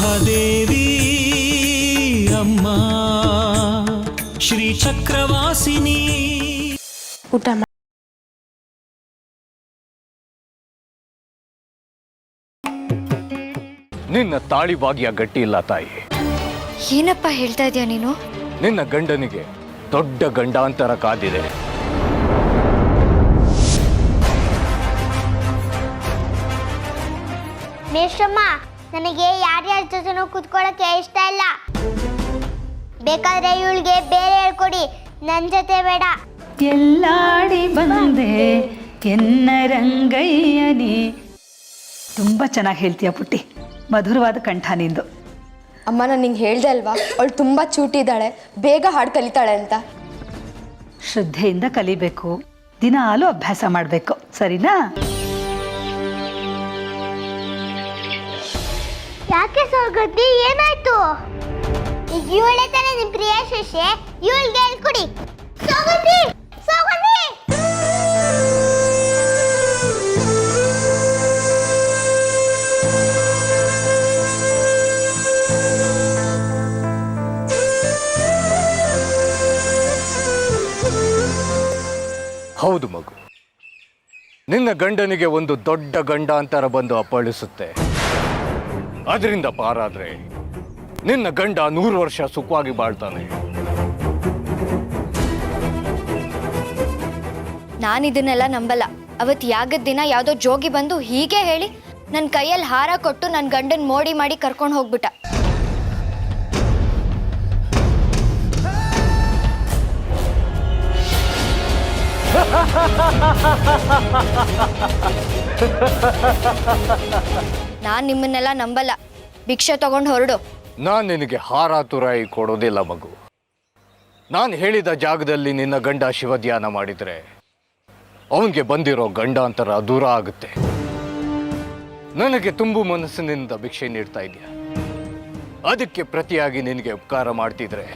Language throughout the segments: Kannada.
ಮಹಾದೇವಿ ಅಮ್ಮ ಶ್ರೀ ಚಕ್ರವಾಸಿನಿ. ಊಟ ನಿನ್ನ ತಾಳಿ ಭಾಗ್ಯ ಗಟ್ಟಿ ಇಲ್ಲ ತಾಯಿ. ಏನಪ್ಪ ಹೇಳ್ತಾ ಇದೀಯ ನೀನು? ನಿನ್ನ ಗಂಡನಿಗೆ ದೊಡ್ಡ ಗಂಡಾಂತರ ಕಾದಿದೆ. ಮೇಷಮ್ಮ, ನನಗೆ ಯಾರ್ಯಾರ ಜೊತೆನೂ ಕೂತ್ಕೊಳ್ಳೋಕೆ ಇಷ್ಟ ಇಲ್ಲ. ಬೇಕಾದ್ರೆ ಇವಳಿಗೆ ಬೇರೆ ಹೇಳ್ಕೊಡಿ, ನನ್ನ ಜೊತೆ ಬೇಡ. ಎಲ್ಲಾಡಿ ಬಂದೆ ಎನ್ನ ರಂಗಯ್ಯನಿ. ತುಂಬ ಚೆನ್ನಾಗಿ ಹೇಳ್ತೀಯ ಪುಟ್ಟಿ, ಮಧುರವಾದ ಕಂಠ ನಿಂದು. ಅಮ್ಮ, ನಾನು ನಿಂಗೆ ಹೇಳ್ದೆ ಅಲ್ವಾ, ಅವಳು ತುಂಬ ಚೂಟಿದ್ದಾಳೆ, ಬೇಗ ಹಾಡು ಕಲಿತಾಳೆ ಅಂತ. ಶ್ರದ್ಧೆಯಿಂದ ಕಲಿಬೇಕು, ದಿನಾಲೂ ಅಭ್ಯಾಸ ಮಾಡಬೇಕು, ಸರಿನಾ? ಯಾಕೆ ಸೌಗತಿ, ಏನಾಯ್ತು? ಈಗ ಇವಳೆ ತಾನೆ ನಿಮ್ ಪ್ರಿಯ ಶಿಷ್ಯೆ, ಇವಳಿಗೆ ಹೇಳ್ಕೊಡಿ. ಸೌಗತಿ, ಸೌಗತಿ! ಹೌದು ಮಗು, ನಿನ್ನ ಗಂಡನಿಗೆ ಒಂದು ದೊಡ್ಡ ಗಂಡಾಂತರ ಬಂದು ಅಪ್ಪಳಿಸುತ್ತೆ. ಅದರಿಂದ ಪಾರಾದ್ರೆ ನಿನ್ನ ಗಂಡ 100 ವರ್ಷ ಸುಖವಾಗಿ ಬಾಳ್ತಾನೆ. ನಾನಿದನ್ನೆಲ್ಲ ನಂಬಲ್ಲ. ಅವತ್ತು ಯಾಗದ ದಿನ ಯಾವುದೋ ಜೋಗಿ ಬಂದು ಹೀಗೆ ಹೇಳಿ ನನ್ನ ಕೈಯಲ್ಲಿ ಹಾರ ಕೊಟ್ಟು ನನ್ನ ಗಂಡನ ಮೋಡಿ ಮಾಡಿ ಕರ್ಕೊಂಡು ಹೋಗ್ಬಿಟ್ಟ. ನಾನು ನಿಮ್ಮನ್ನೆಲ್ಲ ನಂಬಲ್ಲ. ಭಿಕ್ಷೆ ತಗೊಂಡು ಹೊರಡು. ನಾನು ನಿನಗೆ ಹಾರ ತುರಾಯಿ ಕೊಡೋದಿಲ್ಲ ಮಗು. ನಾನು ಹೇಳಿದ ಜಾಗದಲ್ಲಿ ನಿನ್ನ ಗಂಡ ಶಿವ ಧ್ಯಾನ ಮಾಡಿದರೆ ಅವನಿಗೆ ಬಂದಿರೋ ಗಂಡಾಂತರ ದೂರ ಆಗುತ್ತೆ. ನನಗೆ ತುಂಬು ಮನಸ್ಸಿನಿಂದ ಭಿಕ್ಷೆ ನೀಡ್ತಾ ಇದೆಯಾ, ಅದಕ್ಕೆ ಪ್ರತಿಯಾಗಿ ನಿನಗೆ ಉಪಕಾರ ಮಾಡ್ತಿದ್ರೆ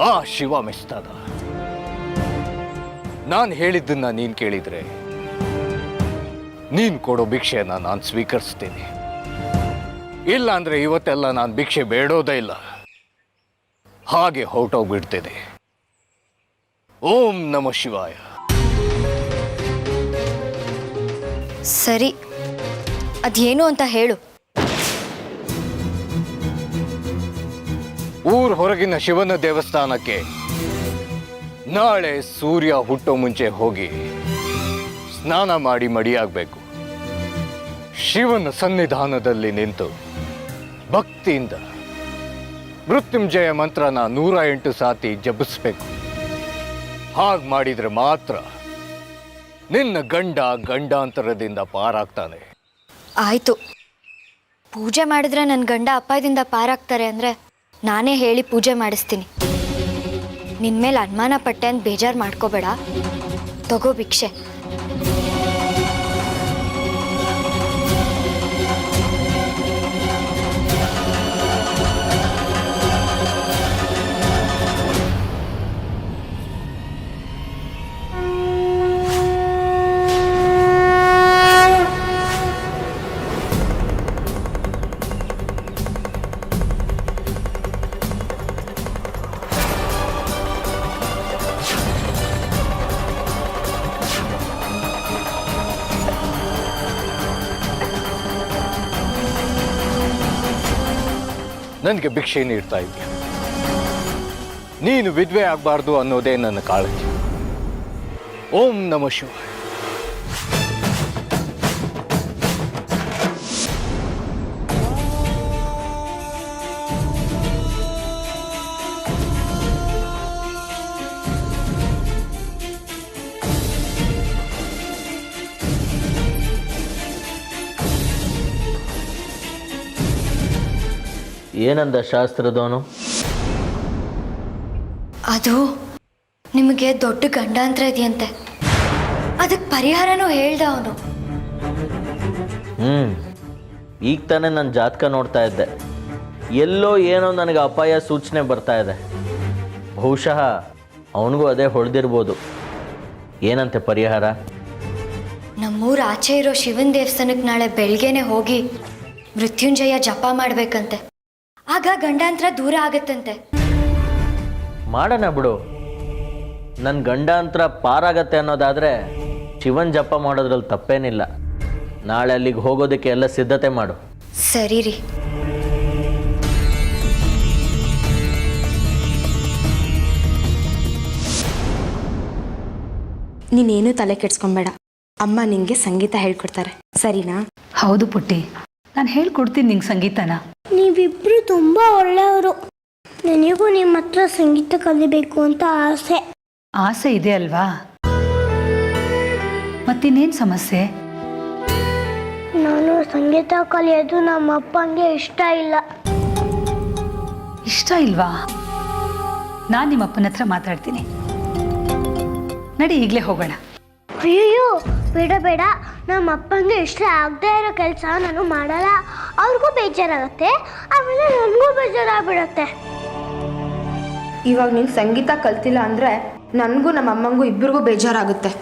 ಆ ಶಿವ ಮೆಚ್ತಾದ. ನಾನು ಹೇಳಿದ್ದನ್ನ ನೀನು ಕೇಳಿದ್ರೆ ನೀನು ಕೊಡೋ ಭಿಕ್ಷೆನ ನಾನು ಸ್ವೀಕರಿಸ್ತೀನಿ. ಇಲ್ಲ ಅಂದ್ರೆ ಇವತ್ತೆಲ್ಲ ನಾನು ಭಿಕ್ಷೆ ಬೇಡೋದೇ ಇಲ್ಲ, ಹಾಗೆ ಹೊರಟೋಗ್ಬಿಡ್ತೇನೆ. ಓಂ ನಮಃ ಶಿವಾಯ. ಸರಿ, ಅದೇನು ಅಂತ ಹೇಳು. ಊರ್ ಹೊರಗಿನ ಶಿವನ ದೇವಸ್ಥಾನಕ್ಕೆ ನಾಳೆ ಸೂರ್ಯ ಹುಟ್ಟೋ ಮುಂಚೆ ಹೋಗಿ ಸ್ನಾನ ಮಾಡಿ ಮಡಿಯಾಗಬೇಕು. ಶಿವನ ಸನ್ನಿಧಾನದಲ್ಲಿ ನಿಂತು ಭಕ್ತಿಯಿಂದ ಮೃತ್ಯುಂಜಯ ಮಂತ್ರನ 108 ಸಾತಿ ಜಪಿಸ್ಬೇಕು. ಹಾಗೆ ಮಾಡಿದ್ರೆ ಮಾತ್ರ ನಿನ್ನ ಗಂಡ ಗಂಡಾಂತರದಿಂದ ಪಾರಾಗ್ತಾನೆ. ಆಯ್ತು, ಪೂಜೆ ಮಾಡಿದ್ರೆ ನನ್ನ ಗಂಡ ಅಪಾಯದಿಂದ ಪಾರಾಗ್ತಾರೆ ಅಂದರೆ ನಾನೇ ಹೇಳಿ ಪೂಜೆ ಮಾಡಿಸ್ತೀನಿ. ನಿನ್ನ ಮೇಲೆ ಅನುಮಾನ ಪಟ್ಟೆ ಅಂತ ಬೇಜಾರು ಮಾಡ್ಕೋಬೇಡ. ತಗೋ ಭಿಕ್ಷೆ. ನನಗೆ ಭಿಕ್ಷೆ ನೀಡ್ತಾ ಇದೆಯಾ, ನೀನು ವಿಧವೆ ಆಗಬಾರ್ದು ಅನ್ನೋದೇ ನನ್ನ ಕಾಳಜಿ. ಓಂ ನಮಃ ಶಿವಾಯ. ಏನಂದ ಶಾಸ್ತ್ರದವನು? ಅದು ನಿಮಗೆ ದೊಡ್ಡ ಗಂಡಾಂತರ ಇದೆಯಂತೆ, ಅದಕ್ಕೆ ಪರಿಹಾರನೂ ಹೇಳ್ದ ಅವನು. ಈಗ ತಾನೇ ನನ್ನ ಜಾತಕ ನೋಡ್ತಾ ಇದ್ದೆ, ಎಲ್ಲೋ ಏನೋ ನನಗೆ ಅಪಾಯ ಸೂಚನೆ ಬರ್ತಾ ಇದೆ. ಬಹುಶಃ ಅವನಿಗೂ ಅದೇ ಹೊಳೆದಿರ್ಬೋದು. ಏನಂತೆ ಪರಿಹಾರ? ನಮ್ಮೂರ ಆಚೆ ಇರೋ ಶಿವನ ದೇವಸ್ಥಾನಕ್ಕೆ ನಾಳೆ ಬೆಳಗ್ಗೆನೆ ಹೋಗಿ ಮೃತ್ಯುಂಜಯ ಜಪ ಮಾಡಬೇಕಂತೆ. ಆಗ ಗಂಡಾಂತರ ದೂರ ಆಗತ್ತಂತೆ. ಮಾಡೋಣ ಬಿಡು. ನನ್ನ ಗಂಡಾಂತರ ಪಾರಾಗತ್ತೆ ಅನ್ನೋದಾದರೆ ಶಿವನ್ ಜಪ ಮಾಡೋದ್ರಲ್ಲಿ ತಪ್ಪೇನಿಲ್ಲ. ನಾಳೆ ಅಲ್ಲಿಗೆ ಹೋಗೋದಕ್ಕೆ ಎಲ್ಲ ಸಿದ್ಧತೆ ಮಾಡು. ಸರಿ ರೀ. ನೀನೇನು ತಲೆ ಕೆಡ್ಸ್ಕೊಂಬೇಡ, ಅಮ್ಮ ನಿಂಗೆ ಸಂಗೀತ ಹೇಳ್ಕೊಡ್ತಾರೆ, ಸರಿನಾ? ಹೌದು ಪುಟ್ಟಿ, ನಾನು ಹೇಳ್ಕೊಡ್ತೀನಿ ನಿಂಗೆ ಸಂಗೀತನ. ನೀವಿಬ್ರು ತುಂಬಾ ಒಳ್ಳೆಯವರು. ನನಗೂ ನಿಮ್ಮ ಹತ್ರ ಸಂಗೀತ ಕಲಿಬೇಕು ಅಂತ ಆಸೆ. ಆಸೆ ಇದೆ ಅಲ್ವಾ? ಮತ್ತಿನ್ನೇನು ಸಮಸ್ಯೆ? ನಾನು ಸಂಗೀತ ಕಲಿಯೋದು ನಮ್ಮ ಅಪ್ಪಂಗೆ ಇಷ್ಟ ಇಲ್ಲ. ಇಷ್ಟ ಇಲ್ವಾ? ನಾನು ನಿಮ್ಮ ಅಪ್ಪನ ಹತ್ರ ಮಾತಾಡ್ತೀನಿ. ನಡಿ, ಈಗಲೇ ಹೋಗೋಣ. ಅಯ್ಯೋ ಬೇಡ ಬೇಡ, ನಮ್ಮ ಅಪ್ಪಂಗೆ ಇಷ್ಟ ಆಗದೆ ಇರೋ ಕೆಲಸ ನಾನು ಮಾಡಲ್ಲ. ಅವ್ರಿಗೂ ಬೇಜಾರಾಗತ್ತೆ, ಆಮೇಲೆ ನನಗೂ ಬೇಜಾರಾಗ್ಬಿಡತ್ತೆ. ಇವಾಗ ನೀನು ಸಂಗೀತ ಕಲ್ತಿಲ್ಲ ಅಂದರೆ ನನಗೂ ನಮ್ಮ ಅಮ್ಮಂಗೂ ಇಬ್ಬರಿಗೂ ಬೇಜಾರಾಗುತ್ತೆ.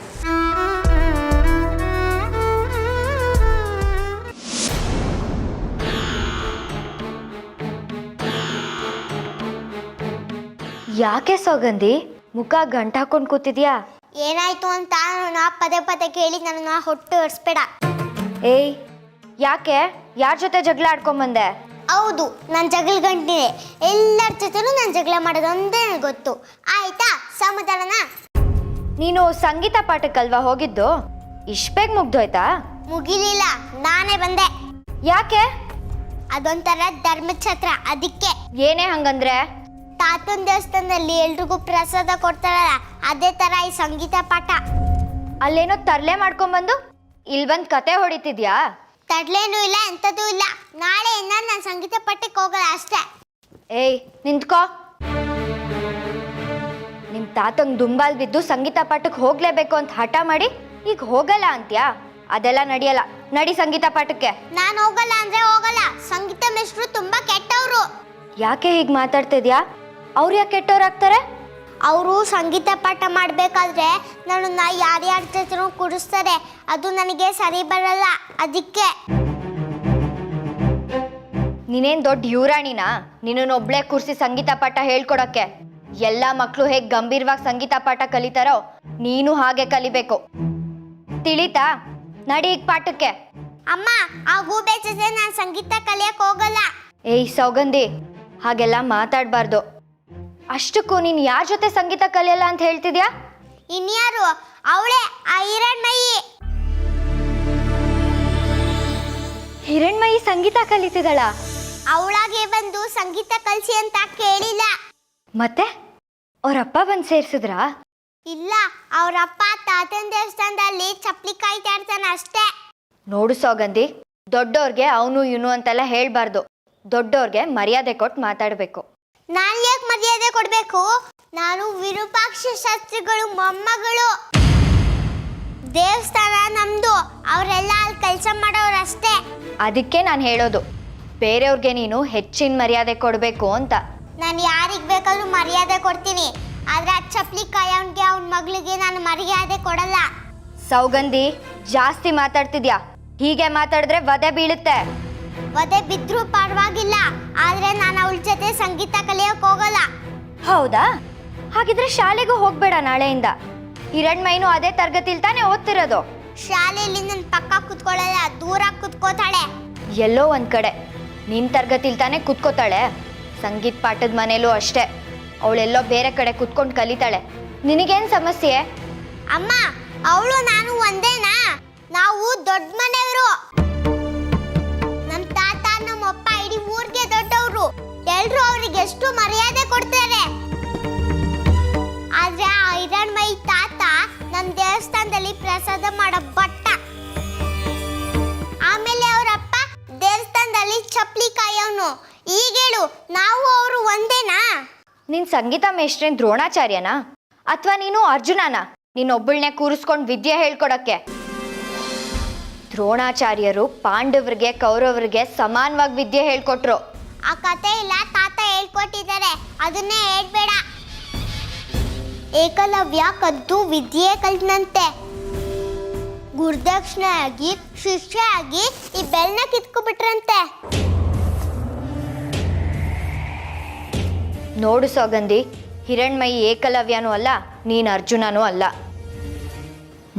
ಯಾಕೆ ಸೌಗಂಧಿ ಮುಖ ಗಂಟು ಹಾಕೊಂಡು ಕೂತಿದ್ಯಾ? ಏನಾಯ್ತು ಅಂತ ನಾನು ಪದೇ ಪದೇ ಕೇಳಿ ನನ್ನ ಹೊಟ್ಟು ಹರಿಸ್ಬೇಡ. ಏಯ್, ಯಾಕೆ? ಯಾರ ಜೊತೆ ಜಗಳ ಆಡ್ಕೊಂಬಂದೆ? ಹೌದು, ನಾನು ಜಗಳ ಗಂಟಿದೆ. ಎಲ್ಲರ ಜೊತೆನೂ ನಾನು ಜಗಳ ಮಾಡೋದು ಒಂದೇ ನನಗೆ ಗೊತ್ತು. ಆಯ್ತಾ, ಸಮಾಧಾನನಾ? ನೀನು ಸಂಗೀತ ಪಾಠಕ್ಕಲ್ವಾ ಹೋಗಿದ್ದು? ಇಷ್ಟು ಬೇಗ ಮುಗ್ದೋಯ್ತಾ? ಮುಗಿಲಿಲ್ಲ, ನಾನೇ ಬಂದೆ. ಯಾಕೆ? ಅದೊಂಥರ ಧರ್ಮಛತ್ರ, ಅದಕ್ಕೆ. ಏನೇ ಹಂಗಂದ್ರೆ? ತಾತನ ದೇವಸ್ಥಾನದಲ್ಲಿ ಎಲ್ರಿಗೂ ಪ್ರಸಾದ ಕೊಡ್ತಾರಲ್ಲ, ಅದೇ ತರ ಈ ಸಂಗೀತ ಪಾಠ. ಅಲ್ಲೇನೋ ತರ್ಲೆ ಮಾಡ್ಕೊಂಬಂದು ಇಲ್ಲಿ ಬಂದು ಕತೆ ಹೊಡಿತಿದ್ಯಾ? ತಡ್ಲೇನೂ ಇಲ್ಲ, ಎಂಥದ್ದು ಇಲ್ಲ. ನಾಳೆಯಿಂದ ನಾನು ಸಂಗೀತ ಪಾಠಕ್ಕೆ ಹೋಗಲ್ಲ ಅಷ್ಟೇ. ಏಯ್, ನಿಂತ್ಕೋ. ನಿಮ್ಮ ತಾತಂಗೆ ದುಂಬಾಲ್ ಬಿದ್ದು ಸಂಗೀತ ಪಾಠಕ್ಕೆ ಹೋಗ್ಲೇಬೇಕು ಅಂತ ಹಠ ಮಾಡಿ ಈಗ ಹೋಗಲ್ಲ ಅಂತ್ಯಾ? ಅದೆಲ್ಲ ನಡೆಯಲ್ಲ. ನಡಿ ಸಂಗೀತ ಪಾಠಕ್ಕೆ. ನಾನು ಹೋಗಲ್ಲ ಅಂದ್ರೆ ಹೋಗಲ್ಲ. ಸಂಗೀತ ಮಿಸ್ಟ್ರು ತುಂಬಾ ಕೆಟ್ಟವರು. ಯಾಕೆ ಹೀಗೆ ಮಾತಾಡ್ತಿದ್ಯಾ? ಅವ್ರು ಯಾಕೆ ಕೆಟ್ಟವ್ರಾಗ್ತಾರೆ? ಅವರು ಸಂಗೀತ ಪಾಠ ಮಾಡಬೇಕಾದ್ರೆ ನನ್ನನ್ನ ಯಾರ್ಯಾರ ಜೊತೆನೂ ಕೂಡಿಸ್ತಾರೆ. ಅದು ನನಗೆ ಸರಿ ಬರಲ್ಲ, ಅದಕ್ಕೆ. ನೀನೇನು ದೊಡ್ಡ ಯುವರಾಣಿನಾ? ನಿನ್ನೊಬ್ಳೆ ಕೂರಿಸಿ ಸಂಗೀತ ಪಾಠ ಹೇಳ್ಕೊಡಕ್ಕೆ? ಎಲ್ಲ ಮಕ್ಕಳು ಹೇಗೆ ಗಂಭೀರವಾಗಿ ಸಂಗೀತ ಪಾಠ ಕಲಿತಾರೋ ನೀನು ಹಾಗೆ ಕಲಿಬೇಕು, ತಿಳಿತಾ? ನಡಿ ಈಗ ಪಾಠಕ್ಕೆ. ಅಮ್ಮ, ಆ ಗೂಬೆ ಜೊತೆ ನಾನು ಸಂಗೀತ ಕಲಿಯಕ್ಕೆ ಹೋಗಲ್ಲ. ಏಯ್ ಸೌಗಂಧಿ, ಹಾಗೆಲ್ಲ ಮಾತಾಡಬಾರ್ದು. ಅಷ್ಟಕ್ಕೂ ನೀನು ಯಾರ ಜೊತೆ ಸಂಗೀತ ಕಲಿಯಲ್ಲ ಅಂತ ಹೇಳ್ತಿದ್ಯಾ? ಇನ್ಯಾರು? ಅವಳೇ, ಆ ಹಿರಣ್ಮಯಿ. ಹಿರಣ್ಮಯಿ ಸಂಗೀತ ಕಲಿತಿದಳ? ಅವಳಾಗೆ ಬಂದು ಸಂಗೀತ ಕಲಿಸಿ ಅಂತ ಕೇಳಿಲ್ಲ. ಮತ್ತೆ ಅವರಪ್ಪ ಬಂದು ಸೇರ್ಸಿದ್ರಾ? ಇಲ್ಲ, ಅವರಪ್ಪ ತಾತನ ದೇವಸ್ಥಾನದಲ್ಲಿ ಚಪ್ಪಲಿ ಕಾಯ್ತಾ ಇರ್ತಾನೆ ಅಷ್ಟೇ. ನೋಡು ಸೌಗಂಧಿ, ದೊಡ್ಡೋರ್ಗೆ ಅವನು ಇವನು ಅಂತೆಲ್ಲ ಹೇಳ್ಬಾರ್ದು. ದೊಡ್ಡೋರ್ಗೆ ಮರ್ಯಾದೆ ಕೊಟ್ಟು ಮಾತಾಡಬೇಕು. ನಾನು ಯಾಕೆ ಮರ್ಯಾದೆ ಕೊಡಬೇಕು? ನಾನು ವಿರೂಪಾಕ್ಷ ಶಾಸ್ತ್ರಿಗಳು ಮೊಮ್ಮಗಳು. ದೇವಸ್ಥಾನ ನಮ್ದು, ಅವರೆಲ್ಲ ಅಲ್ಲಿ ಕೆಲಸ ಮಾಡೋರು ಅಷ್ಟೇ. ಅದಕ್ಕೆ ನಾನು ಹೇಳೋದು, ಬೇರೆಯವ್ರಿಗೆ ನೀನು ಹೆಚ್ಚಿನ ಮರ್ಯಾದೆ ಕೊಡಬೇಕು ಅಂತ. ನಾನು ಯಾರಿಗೆ ಬೇಕಾದ್ರೂ ಮರ್ಯಾದೆ ಕೊಡ್ತೀನಿ, ಆದ್ರೆ ಆ ಚಪ್ಪಲಿ ಕಾಯೋನ್ಗೆ ಅವನ ಮಗಳಿಗೆ ನಾನು ಮರ್ಯಾದೆ ಕೊಡಲ್ಲ. ಸೌಗಂಧಿ, ಜಾಸ್ತಿ ಮಾತಾಡ್ತಿದ್ಯಾ. ಹೀಗೆ ಮಾತಾಡಿದ್ರೆ ವಧೆ ಬೀಳುತ್ತೆ. ವಧೆ ಬಿದ್ರೂ ಪರವಾಗಿಲ್ಲ, ಆದ್ರೆ ನಾನು ಅವಳ ಜೊತೆ ಸಂಗೀತ ಕಲಿಯಕ್ಕೆ ಹೋಗಲ್ಲ. ಹೌದಾ? ಹಾಗಿದ್ರೆ ಶಾಲೆಗೂ ಹೋಗ್ಬೇಡ ನಾಳೆಯಿಂದ. ಹಿರಣ್ಮಯಿನೂ ಅದೇ ತರಗತಿಲಿ ತಾನೇ ಓದ್ತಿರೋದು. ಶಾಲೆಯಲ್ಲಿ ನನ್ನ ಪಕ್ಕ ಕುತ್ಕೊಳ್ಳಲ್ಲ, ದೂರ ಕುತ್ಕೋತಾಳೆ. ಎಲ್ಲೋ ಒಂದ್ ಕಡೆ ನಿನ್ ತರಗತಿಲಿ ತಾನೇ ಕುತ್ಕೋತಾಳೆ. ಸಂಗೀತ ಪಾಠದ ಮನೇಲೂ ಅಷ್ಟೇ, ಅವಳೆಲ್ಲೋ ಬೇರೆ ಕಡೆ ಕುತ್ಕೊಂಡು ಕಲಿತಾಳೆ. ನಿನಗೇನು ಸಮಸ್ಯೆ? ಅಮ್ಮ, ಅವಳು ನಾನು ಒಂದೇನಾ? ನಾವು ದೊಡ್ಡ ಮನೆಯವರು. ನಮ್ಮ ತಾತ ನಮ್ಮಪ್ಪ ಇಡೀ ಊರಿಗೆ ದೊಡ್ಡವರು. ಎಲ್ರು ಅವ್ರಿಗೆ ಎಷ್ಟು ಮರ್ಯಾದೆ ಕೊಡ್ತಾರೆ. ಆದ್ರೆ ಆ ಹಿರಣ್ಮಯಿ ತಾತ ನಮ್ಮ ದೇವಸ್ಥಾನದಲ್ಲಿ ಪ್ರಸಾದ ಮಾಡೋ ಭಟ್ಟ. ಆಮೇಲೆ ಅವರಪ್ಪ ದೇವಸ್ಥಾನದಲ್ಲಿ ಚಪ್ಪಲಿ ಕಾಯೋನು. ಈಗ ಹೇಳು, ನಾವು ಅವರು ಒಂದೇನಾ? ನಿನ್ ಸಂಗೀತ ಮೇಷ್ಟ್ರೇನ್ ದ್ರೋಣಾಚಾರ್ಯನಾ ಅಥವಾ ನೀನು ಅರ್ಜುನನಾ ನೀನೊಬ್ಬಳನ್ನೇ ಕೂರಿಸ್ಕೊಂಡು ವಿದ್ಯೆ ಹೇಳ್ಕೊಡಕ್ಕೆ? ದ್ರೋಣಾಚಾರ್ಯರು ಪಾಂಡವರಿಗೆ ಕೌರವರಿಗೆ ಸಮಾನವಾಗಿ ವಿದ್ಯೆ ಹೇಳ್ಕೊಟ್ರು. ಆ ಕತೆ ಇಲ್ಲ, ತಾತ ಹೇಳ್ಕೊಟ್ಟಿದ್ದಾರೆ, ಅದನ್ನೇ ಹೇಳ್ಬೇಡ. ಏಕಲವ್ಯ ಕದ್ದು ವಿದ್ಯೆ ಕಲ್ತನಂತೆ. ಗುರುದಕ್ಷಿಣೆ ಆಗಿ ಶಿಷ್ಯ ಆಗಿ ಈ ಬೆಲ್ನ ಕಿತ್ಕೊಬಿಟ್ರಂತೆ. ನೋಡು ಸೌಗಂಧಿ, ಹಿರಣ್ಮಯಿ ಏಕಲವ್ಯನೂ ಅಲ್ಲ, ನೀನು ಅರ್ಜುನನೂ ಅಲ್ಲ.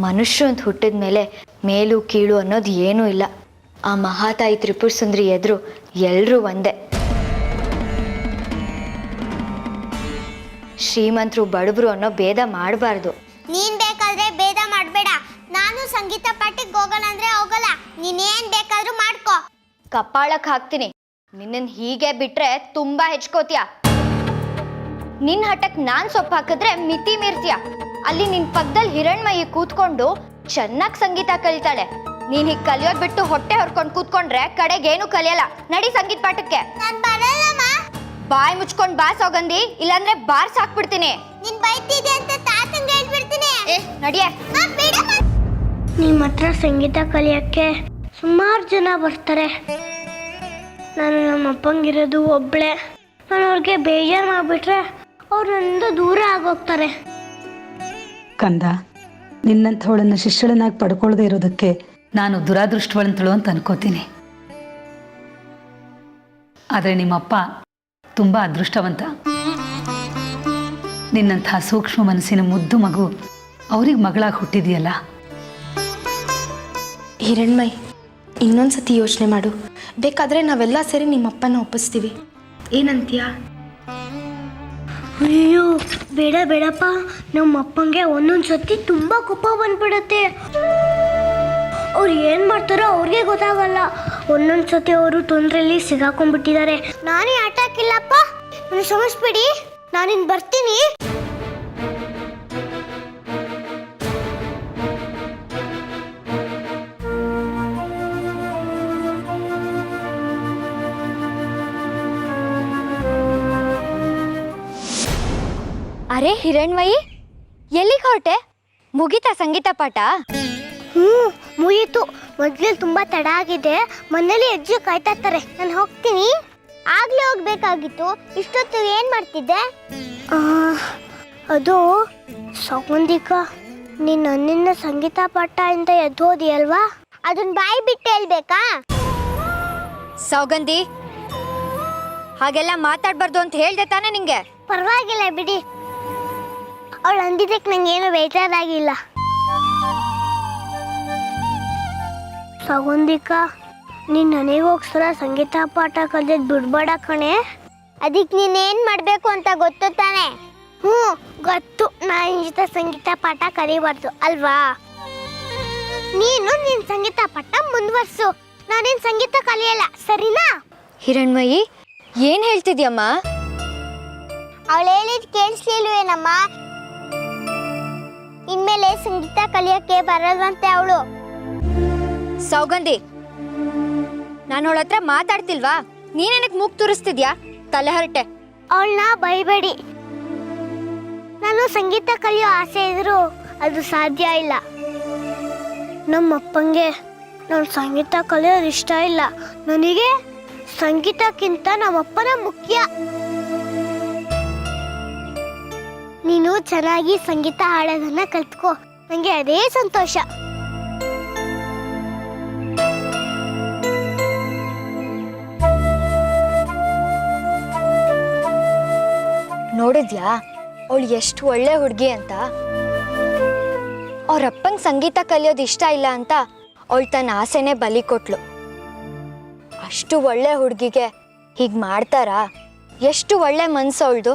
ಮನುಷ್ಯ ಅಂತ ಹುಟ್ಟಿದ ಮೇಲೆ ಮೇಲು ಕೀಳು ಅನ್ನೋದು ಏನೂ ಇಲ್ಲ. ಆ ಮಹಾತಾಯಿ ತ್ರಿಪುರ ಸುಂದರಿ ಎದುರು ಎಲ್ಲರೂ ಒಂದೇ. ಶ್ರೀಮಂತರು ಬಡವರು ಅನ್ನೋ ಭೇದ ಮಾಡಬಾರ್ದು. ನೀನ್ ಬೇಕಾದ್ರೆ ಭೇದ ಮಾಡಬೇಡ. ನಾನು ಸಂಗೀತ ಪಾಠಕ್ಕೆ ಹೋಗಲ್ಲ ಅಂದ್ರೆ ಹೋಗಲ್ಲ. ನೀನೇನ್ ಬೇಕಾದ್ರೂ ಮಾಡ್ಕೋ. ಕಪಾಳಕ್ಕೆ ಹಾಕ್ತೀನಿ. ನಿನ್ನನ್ನು ಹೀಗೆ ಬಿಟ್ರೆ ತುಂಬಾ ಹೆಚ್ಕೋತೀಯ. ನಿನ್ನ ಹಠಕ್ಕೆ ನಾನು ಸೊಪ್ಪು ಹಾಕಿದ್ರೆ ಮಿತಿ ಮೀರ್ತೀಯ. ಅಲ್ಲಿ ನಿನ್ನ ಪಕ್ಕದಲ್ಲಿ ಹಿರಣ್ಮಯಿ ಕೂತ್ಕೊಂಡು ಚೆನ್ನಾಗಿ ಸಂಗೀತ ಕಲಿತಾಳೆ. ನೀನ್ ಹೀಗೆ ಕಲಿಯೋದ್ ಬಿಟ್ಟು ಹೊಟ್ಟೆ ಹೊರ್ಕೊಂಡು ಕೂತ್ಕೊಂಡ್ರೆ ಕಡೆಗೇನು ಕಲಿಯಲ್ಲ. ನಡಿ ಸಂಗೀತ ಪಾಠಕ್ಕೆ. ನಾನ್ ಬರಲ್ಲಮ್ಮ. ಬಾಯಿ ಮುಚ್ಕೊಂಡ್ ಬಾ ಸೌಗಂಧಿ, ಇಲ್ಲಾಂದ್ರೆ ಬಾರ್ಸ್ ಹಾಕ್ಬಿಡ್ತೀನಿ. ನೀನ್ ಬೈತಿದ್ದೆ ಅಂತ ತಾತಂಗೆ ಹೇಳ್ಬಿಡ್ತೀನಿ. ನಡಿಯೇ. ನಿಮ್ಮ ಹತ್ರ ಸಂಗೀತ ಕಲಿಯಕ್ಕೆ ಸುಮಾರು ಜನ ಬರ್ತಾರೆ. ನಾನು ನಮ್ಮ ಅಪ್ಪಂಗಿರೋದು ಒಬ್ಳೆ. ನಾನು ಅವ್ರಿಗೆ ಬೇಜಾರು ಮಾಡಿಬಿಟ್ರೆ ಅವ್ರು ನನ್ನಿಂದ ದೂರ ಆಗೋಗ್ತಾರೆ. ಕಂದ, ನಿನ್ನಂಥವಳನ್ನು ಶಿಷ್ಯಳನ್ನಾಗಿ ಪಡ್ಕೊಳ್ಳದೆ ಇರೋದಕ್ಕೆ ನಾನು ದುರಾದೃಷ್ಟವಂತಳು ಅಂತ ಅನ್ಕೋತೀನಿ. ಆದರೆ ನಿಮ್ಮಪ್ಪ ತುಂಬ ಅದೃಷ್ಟವಂತ. ನಿನ್ನಂಥ ಸೂಕ್ಷ್ಮ ಮನಸ್ಸಿನ ಮುದ್ದು ಮಗು ಅವ್ರಿಗೆ ಮಗಳಾಗಿ ಹುಟ್ಟಿದೆಯಲ್ಲ. ಹಿರಣ್ಮಯ್, ಇನ್ನೊಂದ್ಸತಿ ಯೋಚನೆ ಮಾಡು. ಬೇಕಾದ್ರೆ ನಾವೆಲ್ಲ ಸೇರಿ ನಿಮ್ಮಪ್ಪನ ಒಪ್ಪಿಸ್ತೀವಿ. ಏನಂತೀಯ? ಅಯ್ಯೋ ಬೇಡ ಬೇಡಪ್ಪ. ನಮ್ಮ ಅಪ್ಪಂಗೆ ಒಂದೊಂದು ಸತಿ ತುಂಬ ಕೋಪ ಬಂದ್ಬಿಡತ್ತೆ. ಅವ್ರು ಏನು ಮಾಡ್ತಾರೋ ಅವ್ರಿಗೆ ಗೊತ್ತಾಗಲ್ಲ. ಒಂದೊಂದು ಸತಿ ಅವರು ತೊಂದರೆಯಲ್ಲಿ ಸಿಗಾಕೊಂಡ್ಬಿಟ್ಟಿದ್ದಾರೆ. ನಾನೇ ಆಟ ಹಾಕಿಲ್ಲಪ್ಪ, ನಾನು ಕ್ಷಮಿಸ್ಬಿಡಿ. ನಾನಿನ್ ಬರ್ತೀನಿ. ಅರೆ ಹಿರಣ್ಮಯಿ, ಎಲ್ಲಿಗೆ ಹೊರಟೆ? ಮುಗೀತಾ ಸಂಗೀತ ಪಾಠ? ಮುಗೀತು. ಮೊದಲೇ ತುಂಬ ತಡ ಆಗಿದೆ. ಮನೇಲಿ ಅಜ್ಜಿ ಕಾಯ್ತಾ ಇರ್ತಾರೆ. ನಾನು ಹೋಗ್ತೀನಿ. ಆಗ್ಲೇ ಹೋಗ್ಬೇಕಾಗಿತ್ತು. ಇಷ್ಟೊತ್ತು ಏನು ಮಾಡ್ತಿದ್ದೆ? ಅದು ಸೌಗಂಧಿಕಾ, ನೀನು ನನ್ನಿಂದ ಸಂಗೀತ ಪಾಠ ಇಂದ ಎದ್ದೋದಿ ಅಲ್ವಾ? ಅದನ್ನ ಬಾಯಿ ಬಿಟ್ಟು ಹೇಳ್ಬೇಕಾ? ಸೌಗಂಧಿ, ಹಾಗೆಲ್ಲ ಮಾತಾಡ್ಬಾರ್ದು ಅಂತ ಹೇಳ್ದೆ ತಾನೇ ನಿಂಗೆ? ಪರವಾಗಿಲ್ಲ ಬಿಡಿ. ಅವಳು ಅಂದಿದ್ದಕ್ಕೆ ನಂಗೇನು ಬೇಜಾರಾಗಿಲ್ಲ. ಸೌಗಂಧಿಕಾ, ನೀನು ನನಗೋಸ್ಕರ ಸಂಗೀತ ಪಾಠ ಕಲಿಯೋದು ಬಿಡ್ಬೇಡ ಕಣೆ. ಅದಕ್ಕೆ ನೀನೇನು ಮಾಡಬೇಕು ಅಂತ ಗೊತ್ತು ತಾನೆ? ಗೊತ್ತು. ನಾನು ನಿನ್ನ ಜೊತೆ ಸಂಗೀತ ಪಾಠ ಕಲಿಬಾರ್ದು ಅಲ್ವಾ? ನೀನು ನಿನ್ನ ಸಂಗೀತ ಪಾಠ ಮುಂದುವರ್ಸು. ನಾನೇನು ಸಂಗೀತ ಕಲಿಯಲ್ಲ, ಸರಿನಾ? ಹಿರಣ್ಮಯಿ, ಏನ್ ಹೇಳ್ತಿದ್ಯಮ್ಮ? ಅವಳು ಹೇಳಿದ್ ಕೇಳಿಸ್ಲಿಲ್ವೇನಮ್ಮ? ಇನ್ಮೇಲೆ ಸಂಗೀತ ಕಲಿಯಕ್ಕೆ ಬರಲ್ವಂತೆ ಅವಳು. ಸೌಗಂಧಿ, ನಾನು ಅವಳ ಹತ್ರ ಮಾತಾಡ್ತಿಲ್ವಾ? ನೀನೇನಕ್ಕೆ ಮೂಗ್ ತುರಿಸ್ತಿದ್ಯಾ? ತಲೆ ಹರಟೆ. ಅವಳನ್ನ ಬೈಬೇಡಿ. ನಾನು ಸಂಗೀತ ಕಲಿಯೋ ಆಸೆ ಇದ್ರು ಅದು ಸಾಧ್ಯ ಇಲ್ಲ. ನಮ್ಮಪ್ಪಂಗೆ ನಾನು ಸಂಗೀತ ಕಲಿಯೋದು ಇಷ್ಟ ಇಲ್ಲ. ನನಗೆ ಸಂಗೀತಕ್ಕಿಂತ ನಮ್ಮಪ್ಪನ ಮುಖ್ಯ. ನೀನು ಚೆನ್ನಾಗಿ ಸಂಗೀತ ಹಾಡೋದನ್ನ ಕಲ್ತ್ಕೋ. ನನಗೆ ಅದೇ ಸಂತೋಷ. ನೋಡಿದ್ಯಾ ಅವಳು ಎಷ್ಟು ಒಳ್ಳೆ ಹುಡುಗಿ ಅಂತ? ಅವ್ರಪ್ಪಂಗೆ ಸಂಗೀತ ಕಲಿಯೋದು ಇಷ್ಟ ಇಲ್ಲ ಅಂತ ಅವಳು ತನ್ನ ಆಸೆನೇ ಬಲಿ ಕೊಟ್ಲು. ಅಷ್ಟು ಒಳ್ಳೆ ಹುಡುಗಿಗೆ ಹೀಗೆ ಮಾಡ್ತಾರಾ? ಎಷ್ಟು ಒಳ್ಳೆ ಮನ್ಸು ಅವಳ್ದು.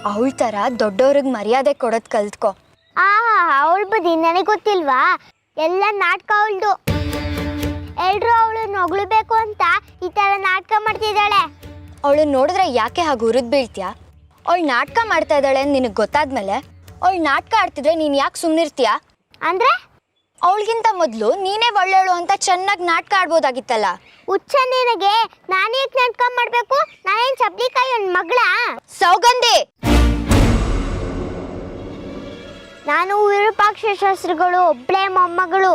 ಅವಳ ಥರ ದೊಡ್ಡವ್ರಿಗೆ ಮರ್ಯಾದೆ ಕೊಡೋದು ಕಲ್ತ್ಕೊ. ಅವಳ ಬದಿ ನನಗೆ ಗೊತ್ತಿಲ್ವಾ? ಎಲ್ಲ ನಾಟಕ ಅವಳ್ದು. ಎಲ್ರು ಅವಳು ನೊಗಳ್ಬೇಕು ಅಂತ ಈ ತರ ನಾಟಕ ಮಾಡ್ತಿದ್ದಾಳೆ. ಅವಳು ನೋಡಿದ್ರೆ ಯಾಕೆ ಹಾಗೆ ಉರಿದ್ ಬೀಳ್ತೀಯಾ? ಅವಳು ನಾಟಕ ಮಾಡ್ತಾ ಇದ್ದಾಳೆ ಅಂತ ನಿನಗೆ ಗೊತ್ತಾದ್ಮೇಲೆ ಅವಳು ನಾಟಕ ಆಡ್ತಿದ್ರೆ ನೀನು ಯಾಕೆ ಸುಮ್ಮನಿರ್ತೀಯಾ? ಅಂದ್ರೆ ಅವಳಿಗಿಂತ ಮೊದಲು ನೀನೇ ಒಳ್ಳೆಯವಳು ಅಂತ ಚೆನ್ನಾಗಿ ನಾಟಕ ಆಡ್ಬೋದಾಗಿತ್ತಲ್ಲ. ಹುಚ್ಚ ನಿನಗೆ. ನಾನೇ ನಾಟಕ ಮಾಡ್ಬೇಕು? ನಾನೇನ್ ಚಪ್ಲಿಕಾಯಿ ಒಂದು ಮಗಳ? ಸೌಗಂಧಿ, ನಾನು ವಿರೂಪಾಕ್ಷ ಶಾಸ್ತ್ರಿಗಳು ಒಬ್ಳೆ ಮೊಮ್ಮಗಳು.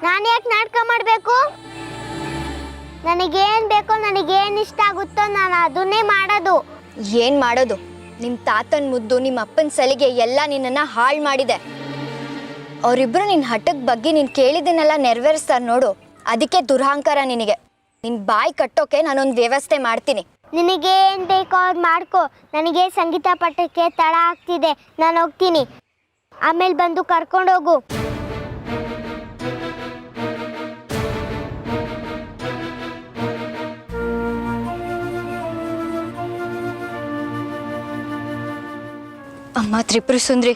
ನಾನು ಯಾಕೆ ನಾಟಕ ಮಾಡಬೇಕು? ನನಗೇನು ಬೇಕೋ, ನನಗೇನು ಇಷ್ಟ ಆಗುತ್ತೋ ನಾನು ಅದನ್ನೇ ಮಾಡೋದು. ಏನು ಮಾಡೋದು? ನಿಮ್ಮ ತಾತನ ಮುದ್ದು, ನಿಮ್ಮ ಅಪ್ಪನ ಸಲಿಗೆ ಎಲ್ಲ ನಿನ್ನನ್ನು ಹಾಳು ಮಾಡಿದೆ. ಅವರಿಬ್ಬರು ನಿನ್ನ ಹಠಕ್ಕೆ ಬಗ್ಗೆ ನೀನು ಕೇಳಿದ್ದನ್ನೆಲ್ಲ ನೆರವೇರಿಸ್ತಾರೆ ನೋಡು. ಅದಕ್ಕೆ ದುರಹಂಕಾರ ನಿನಗೆ. ನಿನ್ ಬಾಯಿ ಕಟ್ಟೋಕೆ ನಾನೊಂದು ವ್ಯವಸ್ಥೆ ಮಾಡ್ತೀನಿ. ನಿನಗೆ ಏನು ಬೇಕೋ ಅದು ಮಾಡ್ಕೊ. ನನಗೆ ಸಂಗೀತ ಪಾಠಕ್ಕೆ ತಡ ಆಗ್ತಿದೆ, ನಾನು ಹೋಗ್ತೀನಿ. ಆಮೇಲೆ ಬಂದು ಕರ್ಕೊಂಡೋಗು. ಅಮ್ಮ ತ್ರಿಪುರ ಸುಂದ್ರಿ,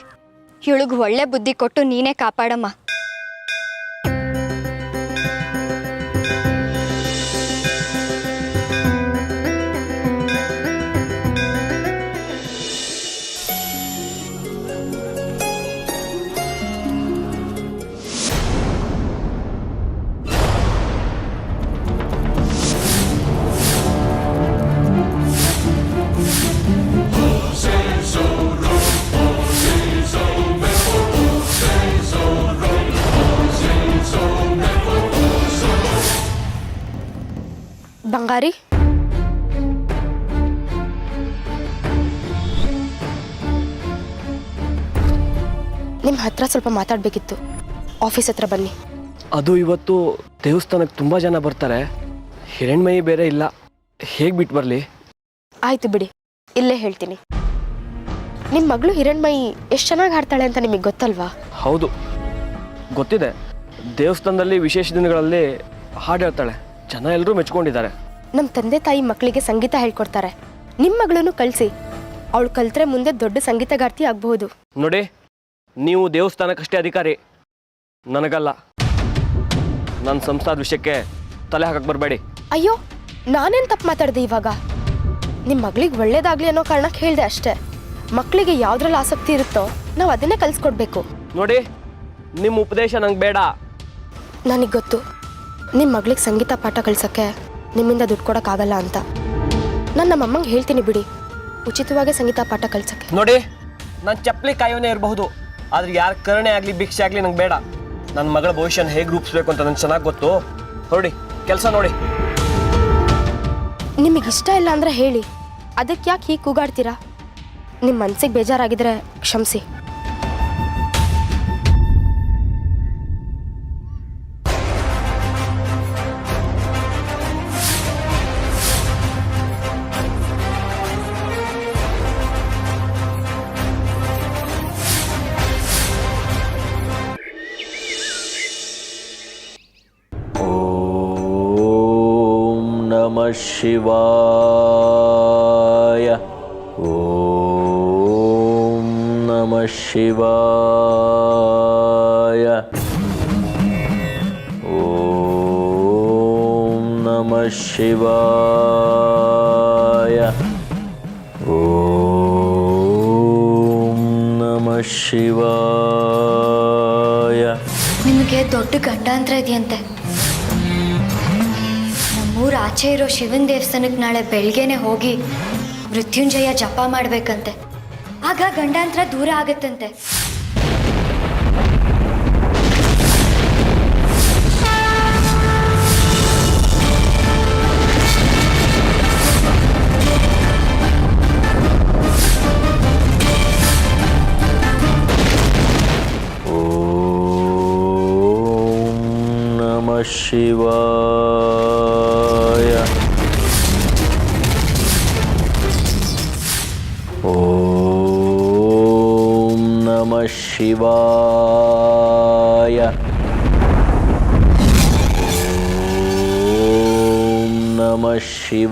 ಇವಳಿಗೆ ಒಳ್ಳೆ ಬುದ್ಧಿ ಕೊಟ್ಟು ನೀನೇ ಕಾಪಾಡಮ್ಮ. ಬಂಗಾರಿ, ನಿಮ್ಮ ಹತ್ರ ಸ್ವಲ್ಪ ಮಾತಾಡಬೇಕಿತ್ತು. ಆಫೀಸ್ ಹತ್ರ ಬನ್ನಿ. ಅದು ಇವತ್ತು ದೇವಸ್ಥಾನಕ್ಕೆ ತುಂಬ ಜನ ಬರ್ತಾರೆ, ಹಿರಣ್ಮಯಿ ಬೇರೆ ಇಲ್ಲ, ಹೇಗೆ ಬಿಟ್ಟು ಬರಲಿ? ಆಯ್ತು ಬಿಡಿ, ಇಲ್ಲೇ ಹೇಳ್ತೀನಿ. ನಿಮ್ಮ ಮಗಳು ಹಿರಣ್ಮಯಿ ಎಷ್ಟು ಚೆನ್ನಾಗಿ ಹಾಡ್ತಾಳೆ ಅಂತ ನಿಮಗೆ ಗೊತ್ತಲ್ವಾ? ಹೌದು ಗೊತ್ತಿದೆ. ದೇವಸ್ಥಾನದಲ್ಲಿ ವಿಶೇಷ ದಿನಗಳಲ್ಲಿ ಹಾಡು ಹೇಳ್ತಾಳೆ, ಜನ ಎಲ್ಲರೂ ಮೆಚ್ಕೊಂಡಿದ್ದಾರೆ. ನಮ್ಮ ತಂದೆ ತಾಯಿ ಮಕ್ಕಳಿಗೆ ಸಂಗೀತ ಹೇಳ್ಕೊಡ್ತಾರೆ. ನಿಮ್ಮ ಮಗಳನ್ನು ಕಳಿಸಿ, ಅವಳು ಕಲ್ತ್ರೆ ಮುಂದೆ ದೊಡ್ಡ ಸಂಗೀತಗಾರ್ತಿ ಆಗಬಹುದು. ನೋಡಿ, ನೀವು ದೇವಸ್ಥಾನಕ್ಕಷ್ಟೇ ಅಧಿಕಾರಿ, ನನಗಲ್ಲ. ನನ್ನ ಸಂಸ್ಥಾದ ವಿಷಯಕ್ಕೆ ತಲೆ ಹಾಕಕ್ಕೆ ಬರಬೇಡಿ. ಅಯ್ಯೋ, ನಾನೇನು ತಪ್ಪು ಮಾತಾಡಿದೆ ಇವಾಗ? ನಿಮ್ಮ ಮಗಳಿಗೆ ಒಳ್ಳೇದಾಗಲಿ ಅನ್ನೋ ಕಾರಣಕ್ಕೆ ಹೇಳಿದೆ ಅಷ್ಟೇ. ಮಕ್ಕಳಿಗೆ ಯಾವುದ್ರಲ್ಲಿ ಆಸಕ್ತಿ ಇರುತ್ತೋ ನಾವು ಅದನ್ನೇ ಕಲಿಸ್ಕೊಡ್ಬೇಕು. ನೋಡಿ, ನಿಮ್ಮ ಉಪದೇಶ ನಂಗೆ ಬೇಡ. ನನಗೆ ಗೊತ್ತು, ನಿಮ್ಮ ಮಗಳಿಗೆ ಸಂಗೀತ ಪಾಠ ಕಳ್ಸೋಕ್ಕೆ ನಿಮ್ಮಿಂದ ದುಡ್ಡು ಕೊಡೋಕ್ಕಾಗಲ್ಲ ಅಂತ. ನಾನು ನಮ್ಮ ಅಮ್ಮಂಗೆ ಹೇಳ್ತೀನಿ ಬಿಡಿ, ಉಚಿತವಾಗಿ ಸಂಗೀತ ಪಾಠ ಕಳ್ಸೋಕ್ಕೆ. ನೋಡಿ, ನಾನು ಚಪ್ಪಲಿ ಕಾಯೋನೇ ಇರಬಹುದು, ಆದರೆ ಯಾರ ಕರುಣೆ ಆಗಲಿ ಭಿಕ್ಷೆ ಆಗಲಿ ನಂಗೆ ಬೇಡ. ನನ್ನ ಮಗಳ ಭವಿಷ್ಯನ ಹೇಗೆ ರೂಪಿಸ್ಬೇಕು ಅಂತ ನಂಗೆ ಚೆನ್ನಾಗಿ ಗೊತ್ತು. ನೋಡಿ, ಕೆಲಸ ನೋಡಿ. ನಿಮಗಿಷ್ಟ ಇಲ್ಲ ಅಂದರೆ ಹೇಳಿ, ಅದಕ್ಕೆ ಯಾಕೆ ಹೀಗೆ ಕೂಗಾಡ್ತೀರಾ? ನಿಮ್ಮ ಮನಸ್ಸಿಗೆ ಬೇಜಾರಾಗಿದ್ರೆ ಕ್ಷಮಿಸಿ. ನಮಃ ಶಿವಾಯ. ಓಂ ನಮಃ ಶಿವಾಯ. ಓಂ ನಮಃ ಶಿವಾಯ. ಓಂ ನಮಃ ಶಿವಾಯ. ನಿಮಗೆ ದೊಡ್ಡ ಗಂಡಾಂತರ ಇದೆಯಂತೆ. ನಮ್ಮೂರ ಆಚೆ ಇರೋ ಶಿವನ ದೇವಸ್ಥಾನಕ್ಕೆ ನಾಳೆ ಬೆಳಗ್ಗೆನೆ ಹೋಗಿ ಮೃತ್ಯುಂಜಯ ಜಪ ಮಾಡಬೇಕಂತೆ. ಆಗ ಗಂಡಾಂತರ ದೂರ ಆಗತ್ತಂತೆ. ಓಂ ನಮಃ ಶಿವಾಯ. ಓಂ ನಮಃ ಶಿವಾಯ. ಓಂ ನಮಃ ಶಿವಾಯ.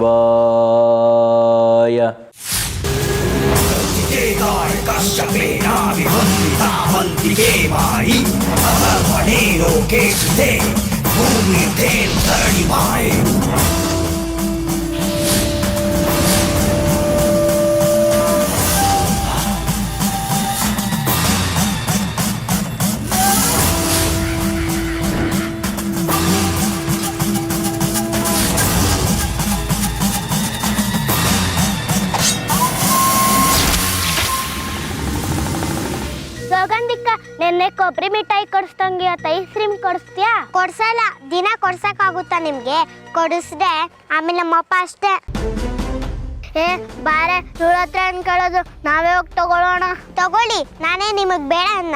ಸೌಗಂಧಿಕ, ನೆನ್ನೆ ಕೊಬ್ಬರಿ ಮಿಠಾಯಿ ಕೊಡಿಸ್ದಂಗೆ ಇವತ್ತು ಐಸ್ ಕ್ರೀಮ್ ಕೊಡಿಸ್ತೀಯಾ? ಕೊಡ್ಸಲ್ಲ. ದಿನ ಕೊಡ್ಸಕ್ಕಾಗುತ್ತಾ ನಿಮ್ಗೆ? ಕೊಡಿಸ್ದೆ ಆಮೇಲೆ ನಮ್ಮಪ್ಪ ಅಷ್ಟೇ. ಬಾರೆ, ಇವಳ ಹತ್ರ ಏನ್ ಕೇಳೋದು, ನಾವೇ ಹೋಗಿ ತಗೊಳ್ಳೋಣ. ತಗೊಳ್ಳಿ, ನಾನೇ ನಿಮಗ್ ಬೇಡ ಅನ್ನ.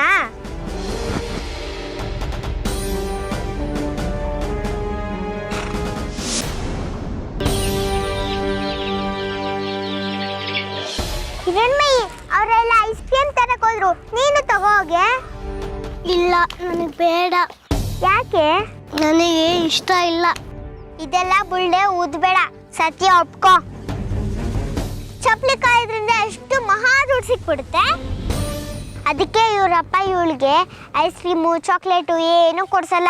ಹಿರಣ್ಮಯಿ ಅವರೆಲ್ಲ ಐಸ್ ಕ್ರೀಮ್ ತರಕ್ ಹೋದ್ರು, ನೀನು ತಗೋಗೆ. ಇಲ್ಲ, ನನಗೆ ಬೇಡ. ಯಾಕೆ? ನನಗೆ ಇಷ್ಟ ಇಲ್ಲ. ಇದೆಲ್ಲ ಬುಳ್ಳೆ ಊದ್ಬೇಡ, ಸತ್ಯ ಒಪ್ಕೋ. ಚಪ್ಪಲಿ ಕಾಯೋದ್ರಿಂದ ಎಷ್ಟು ಮಹಾ ದುಡ್ಡು ಸಿಕ್ಬಿಡುತ್ತೆ. ಅದಕ್ಕೆ ಇವರಪ್ಪ ಇವಳಿಗೆ ಐಸ್ ಕ್ರೀಮು ಚಾಕ್ಲೇಟು ಏನು ಕೊಡ್ಸಲ್ಲ.